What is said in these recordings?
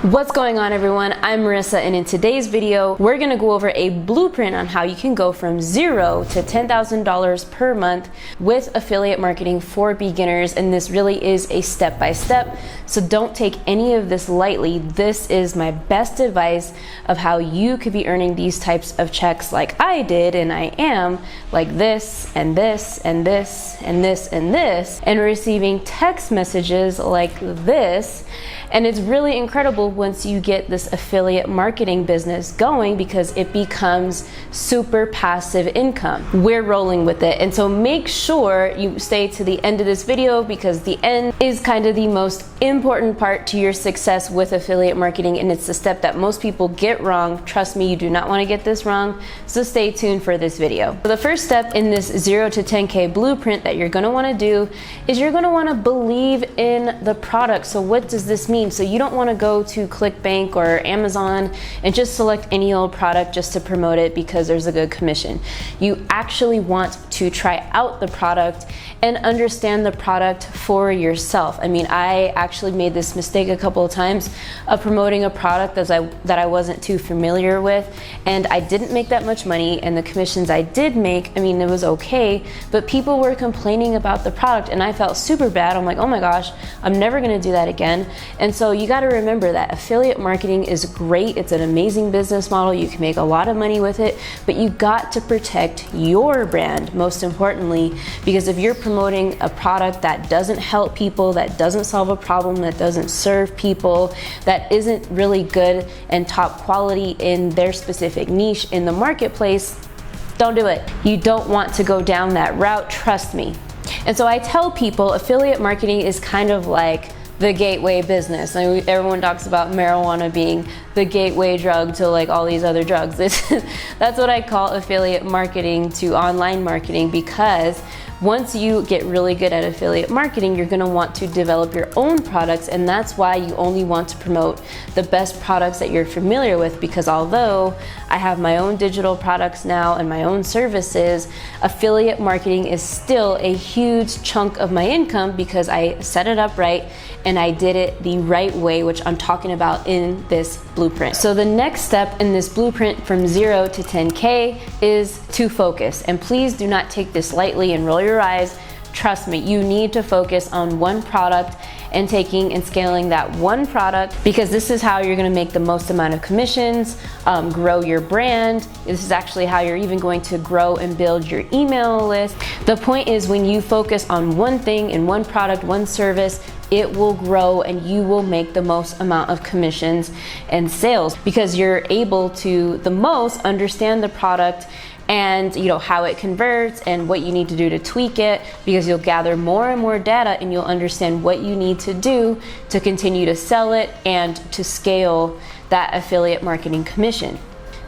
What's going on, everyone? I'm Marissa, and in today's video we're gonna go over a blueprint on how you can go from $0 to $10,000 per month with affiliate marketing for beginners. And this really is a step-by-step, so don't take any of this lightly. This is my best advice of how you could be earning these types of checks like I did and I am, like this and this and this and this and this, and receiving text messages like this. And it's really incredible once you get this affiliate marketing business going, because it becomes super passive income. We're rolling with it. And so make sure you stay to the end of this video, because the end is kind of the most important part to your success with affiliate marketing. And it's the step that most people get wrong. Trust me, you do not want to get this wrong. So stay tuned for this video. So the first step in this 0 to 10K blueprint that you're going to want to do is you're going to want to believe in the product. So what does this mean? So you don't want to go to ClickBank or Amazon and just select any old product just to promote it because there's a good commission. You actually want to try out the product and understand the product for yourself. I mean, I actually made this mistake a couple of times of promoting a product that I wasn't too familiar with, and I didn't make that much money, and the commissions I did make, I mean, it was okay, but people were complaining about the product and I felt super bad. I'm like, oh my gosh, I'm never gonna do that again. And so you gotta remember that affiliate marketing is great. It's an amazing business model. You can make a lot of money with it, but you got to protect your brand most importantly, because if you're promoting a product that doesn't help people, that doesn't solve a problem, that doesn't serve people, that isn't really good and top quality in their specific niche in the marketplace, don't do it. You don't want to go down that route, trust me. And so I tell people affiliate marketing is kind of like the gateway business. I mean, everyone talks about marijuana being the gateway drug to like all these other drugs. That's what I call affiliate marketing to online marketing, because once you get really good at affiliate marketing, you're gonna want to develop your own products, and that's why you only want to promote the best products that you're familiar with, because although I have my own digital products now and my own services, affiliate marketing is still a huge chunk of my income because I set it up right and I did it the right way, which I'm talking about in this blueprint. So the next step in this blueprint from 0 to 10K is to focus. And please do not take this lightly and roll your eyes. Trust me, you need to focus on one product and taking and scaling that one product, because this is how you're gonna make the most amount of commissions, grow your brand. This is actually how you're even going to grow and build your email list. The point is, when you focus on one thing and one product, one service, it will grow and you will make the most amount of commissions and sales, because you're able to the most understand the product and how it converts and what you need to do to tweak it, because you'll gather more and more data and you'll understand what you need to do to continue to sell it and to scale that affiliate marketing commission.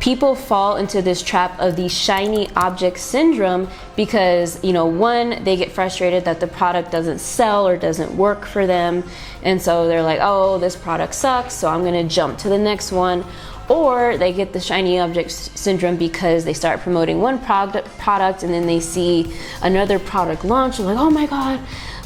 People fall into this trap of the shiny object syndrome because, one, they get frustrated that the product doesn't sell or doesn't work for them. And so they're like, oh, this product sucks, so I'm gonna jump to the next one. Or they get the shiny object syndrome because they start promoting one product and then they see another product launch. They're like, oh my God,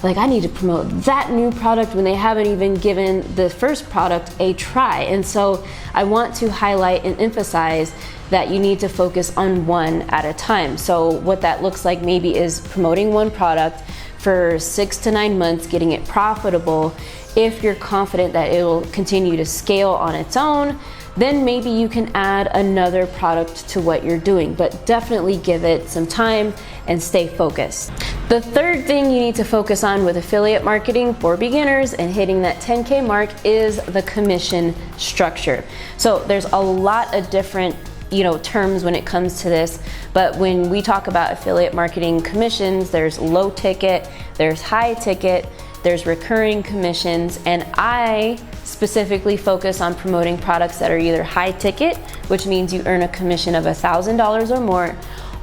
like I need to promote that new product, when they haven't even given the first product a try. And so I want to highlight and emphasize that you need to focus on one at a time. So what that looks like maybe is promoting one product for 6 to 9 months, getting it profitable. If you're confident that it will continue to scale on its own, then maybe you can add another product to what you're doing, but definitely give it some time and stay focused. The third thing you need to focus on with affiliate marketing for beginners and hitting that 10K mark is the commission structure. So there's a lot of different terms when it comes to this, but when we talk about affiliate marketing commissions, there's low ticket, there's high ticket, there's recurring commissions, and I specifically focus on promoting products that are either high ticket, which means you earn a commission of $1,000 or more,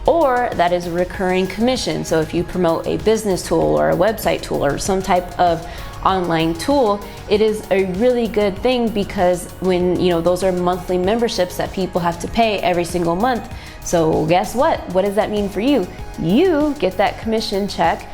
or that is a recurring commission. So if you promote a business tool or a website tool or some type of online tool, it is a really good thing, because when those are monthly memberships that people have to pay every single month. So guess what does that mean for you? You get that commission check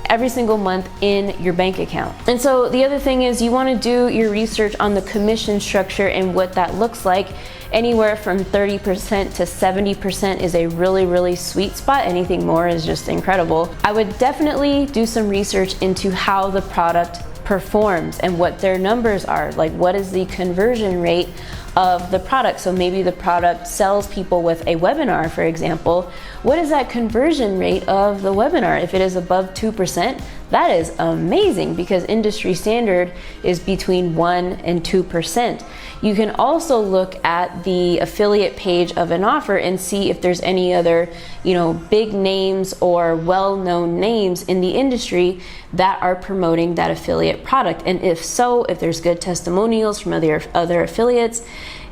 every single month in your bank account. And so the other thing is you want to do your research on the commission structure and what that looks like. Anywhere from 30% to 70% is a really sweet spot. Anything more is just incredible. I would definitely do some research into how the product performs and what their numbers are. Like, what is the conversion rate of the product? So maybe the product sells people with a webinar, for example. What is that conversion rate of the webinar? If it is above 2%, that is amazing, because industry standard is between 1 and 2%. You can also look at the affiliate page of an offer and see if there's any other, big names or well-known names in the industry that are promoting that affiliate product. And if so, if there's good testimonials from other affiliates,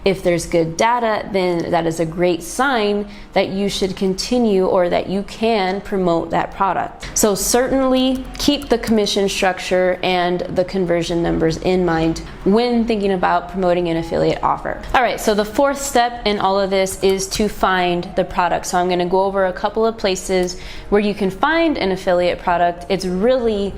if there's good data, then that is a great sign that you should continue or that you can promote that product. So certainly keep the commission structure and the conversion numbers in mind when thinking about promoting an affiliate offer. All right, so the fourth step in all of this is to find the product. So I'm gonna go over a couple of places where you can find an affiliate product. It's really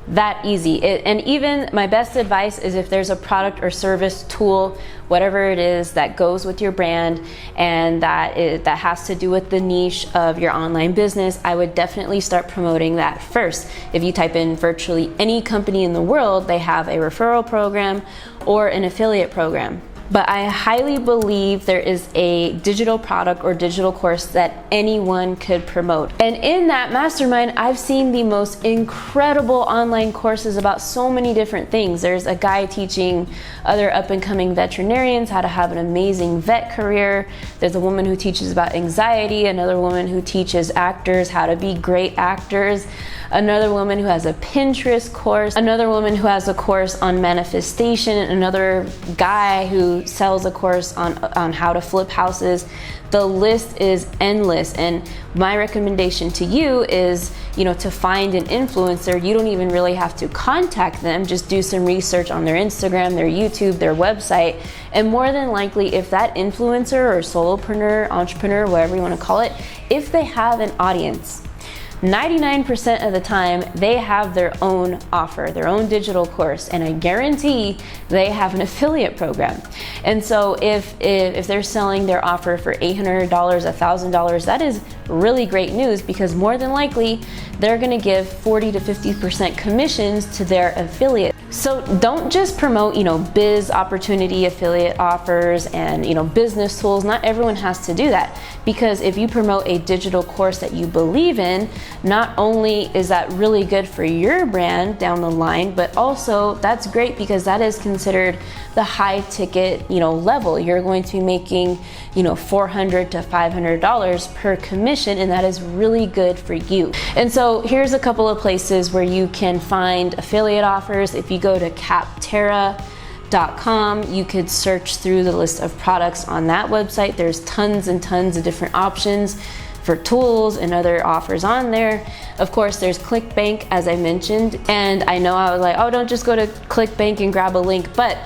that easy. And even my best advice is, if there's a product or service, tool, whatever it is that goes with your brand and that has to do with the niche of your online business, I would definitely start promoting that first. If you type in virtually any company in the world, they have a referral program or an affiliate program. But I highly believe there is a digital product or digital course that anyone could promote. And in that mastermind, I've seen the most incredible online courses about so many different things. There's a guy teaching other up-and-coming veterinarians how to have an amazing vet career. There's a woman who teaches about anxiety, another woman who teaches actors how to be great actors, another woman who has a Pinterest course, another woman who has a course on manifestation, another guy who sells a course on how to flip houses. The list is endless, and my recommendation to you is, to find an influencer. You don't even really have to contact them, just do some research on their Instagram, their YouTube, their website, and more than likely, if that influencer or solopreneur, entrepreneur, whatever you want to call it, if they have an audience, 99% of the time they have their own offer, their own digital course, and I guarantee they have an affiliate program. And so if they're selling their offer for $800, $1,000, that is really great news, because more than likely they're going to give 40 to 50% commissions to their affiliate. So don't just promote, biz opportunity affiliate offers and, business tools. Not everyone has to do that, because if you promote a digital course that you believe in, not only is that really good for your brand down the line, but also that's great because that is considered the high ticket, level. You're going to be making, $400 to $500 per commission, and that is really good for you. And so here's a couple of places where you can find affiliate offers. If you go to Kartra.com, you could search through the list of products on that website. There's tons and tons of different options for tools and other offers on there. Of course, there's ClickBank, as I mentioned, and I know I was like, oh, don't just go to ClickBank and grab a link, but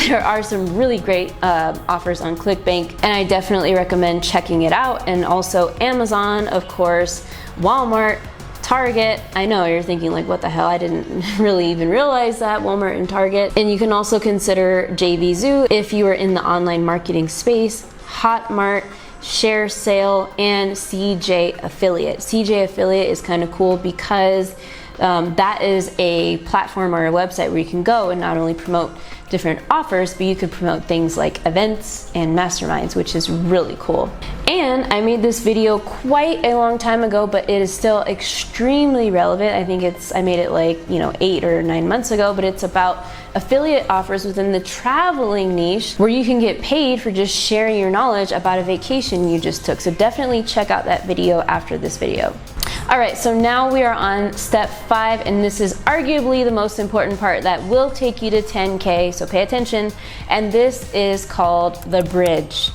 there are some really great offers on ClickBank, and I definitely recommend checking it out. And also Amazon, of course, Walmart, Target. I know you're thinking like, what the hell? I didn't really even realize that, Walmart and Target. And you can also consider JVZoo if you are in the online marketing space, Hotmart, Share Sale, and CJ Affiliate. CJ Affiliate is kind of cool because that is a platform or a website where you can go and not only promote different offers, but you could promote things like events and masterminds, which is really cool. And I made this video quite a long time ago, but it is still extremely relevant. I think I made it like, 8 or 9 months ago, but it's about affiliate offers within the traveling niche where you can get paid for just sharing your knowledge about a vacation you just took. So definitely check out that video after this video. All right, so now we are on step 5, and this is arguably the most important part that will take you to 10K, so pay attention. And this is called the bridge.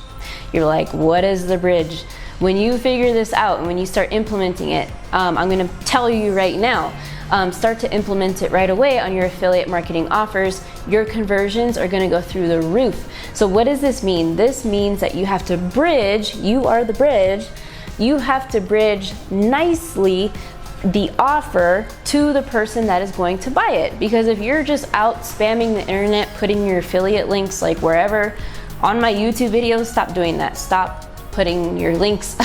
You're like, what is the bridge? When you figure this out and when you start implementing it, I'm gonna tell you right now, start to implement it right away on your affiliate marketing offers. Your conversions are gonna go through the roof. So what does this mean? This means that you have to bridge, you are the bridge, you have to bridge nicely the offer to the person that is going to buy it. Because if you're just out spamming the internet, putting your affiliate links like wherever on my YouTube videos, stop doing that. Stop putting your links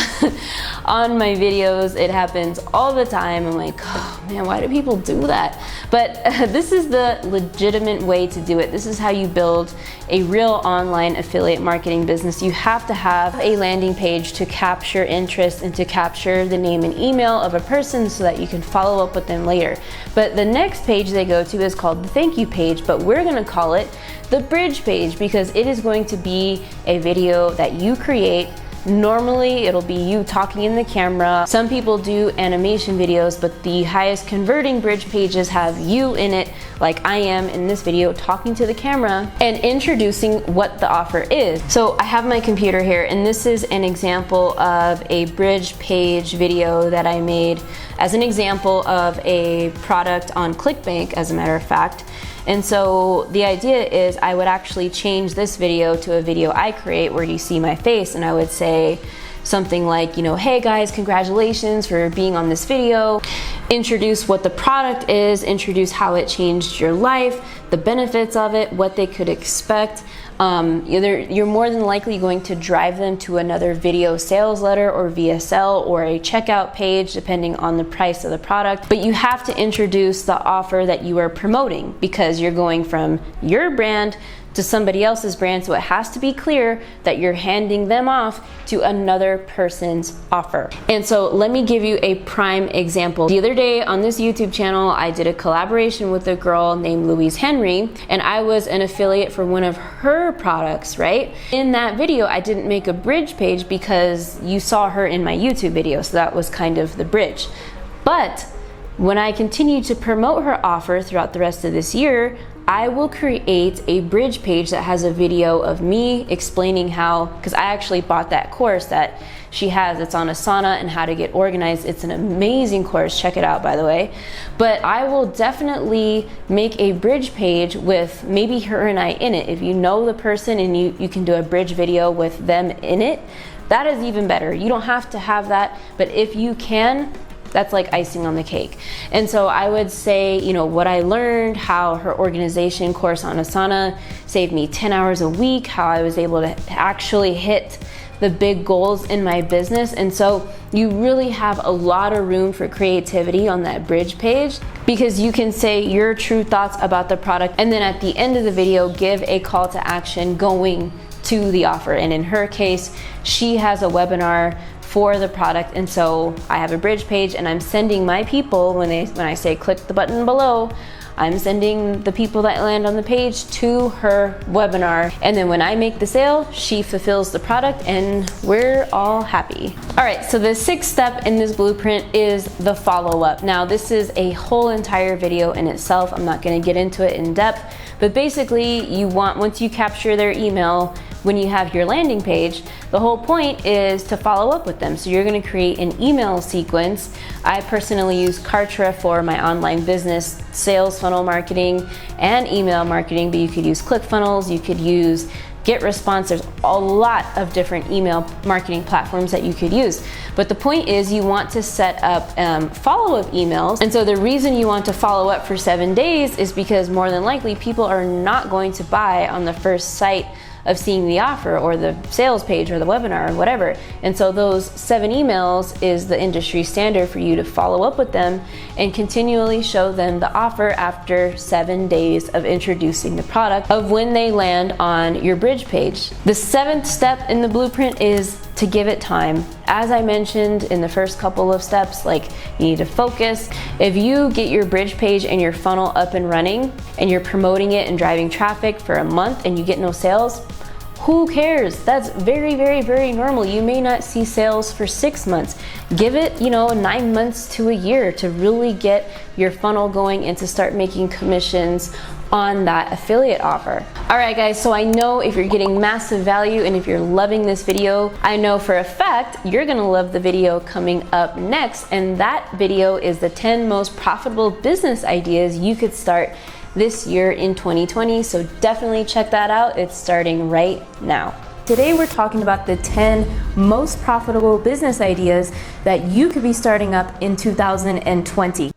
on my videos. It happens all the time. I'm like, oh man, why do people do that? But this is the legitimate way to do it. This is how you build a real online affiliate marketing business. You have to have a landing page to capture interest and to capture the name and email of a person so that you can follow up with them later. But the next page they go to is called the thank you page, but we're gonna call it the bridge page because it is going to be a video that you create. Normally it'll be you talking in the camera. Some people do animation videos, but the highest converting bridge pages have you in it, like I am in this video, talking to the camera and introducing what the offer is. So I have my computer here, and this is an example of a bridge page video that I made as an example of a product on ClickBank, as a matter of fact. And so the idea is I would actually change this video to a video I create where you see my face, and I would say something like, you know, hey guys, congratulations for being on this video. Introduce what the product is, introduce how it changed your life, the benefits of it, what they could expect. You're more than likely going to drive them to another video sales letter or VSL or a checkout page depending on the price of the product. But you have to introduce the offer that you are promoting because you're going from your brand to somebody else's brand, so it has to be clear that you're handing them off to another person's offer. And so let me give you a prime example. The other day on this YouTube channel, I did a collaboration with a girl named Louise Henry, and I was an affiliate for one of her products, right? In that video, I didn't make a bridge page because you saw her in my YouTube video, so that was kind of the bridge. But when I continue to promote her offer throughout the rest of this year, I will create a bridge page that has a video of me explaining how, because I actually bought that course that she has, it's on Asana and how to get organized. It's an amazing course, check it out by the way. But I will definitely make a bridge page with maybe her and I in it. If you know the person and you can do a bridge video with them in it, that is even better. You don't have to have that, but if you can, that's like icing on the cake. And so I would say, you know, what I learned, how her organization course on Asana saved me 10 hours a week, how I was able to actually hit the big goals in my business. And so you really have a lot of room for creativity on that bridge page because you can say your true thoughts about the product, and then at the end of the video, give a call to action going to the offer. And in her case, she has a webinar for the product, and so I have a bridge page and I'm sending my people, when I say click the button below, I'm sending the people that land on the page to her webinar, and then when I make the sale, she fulfills the product and we're all happy. All right, so the sixth step in this blueprint is the follow-up. Now this is a whole entire video in itself. I'm not gonna get into it in depth, but basically you want, once you capture their email, when you have your landing page, the whole point is to follow up with them. So you're gonna create an email sequence. I personally use Kartra for my online business, sales funnel marketing, and email marketing, but you could use ClickFunnels, you could use GetResponse. There's a lot of different email marketing platforms that you could use. But the point is you want to set up follow-up emails. And so the reason you want to follow up for 7 days is because more than likely people are not going to buy on the first site of seeing the offer or the sales page or the webinar or whatever. And so those 7 emails is the industry standard for you to follow up with them and continually show them the offer after 7 days of introducing the product of when they land on your bridge page. The 7th step in the blueprint is to give it time. As I mentioned in the first couple of steps, like you need to focus. If you get your bridge page and your funnel up and running and you're promoting it and driving traffic for a month and you get no sales, who cares? That's very, very, very normal. You may not see sales for 6 months. Give it, 9 months to a year to really get your funnel going and to start making commissions on that affiliate offer. All right guys, so I know if you're getting massive value and if you're loving this video, I know for a fact you're gonna love the video coming up next, and that video is the 10 most profitable business ideas you could start this year in 2020. So definitely check that out. It's starting right now. Today we're talking about the 10 most profitable business ideas that you could be starting up in 2020.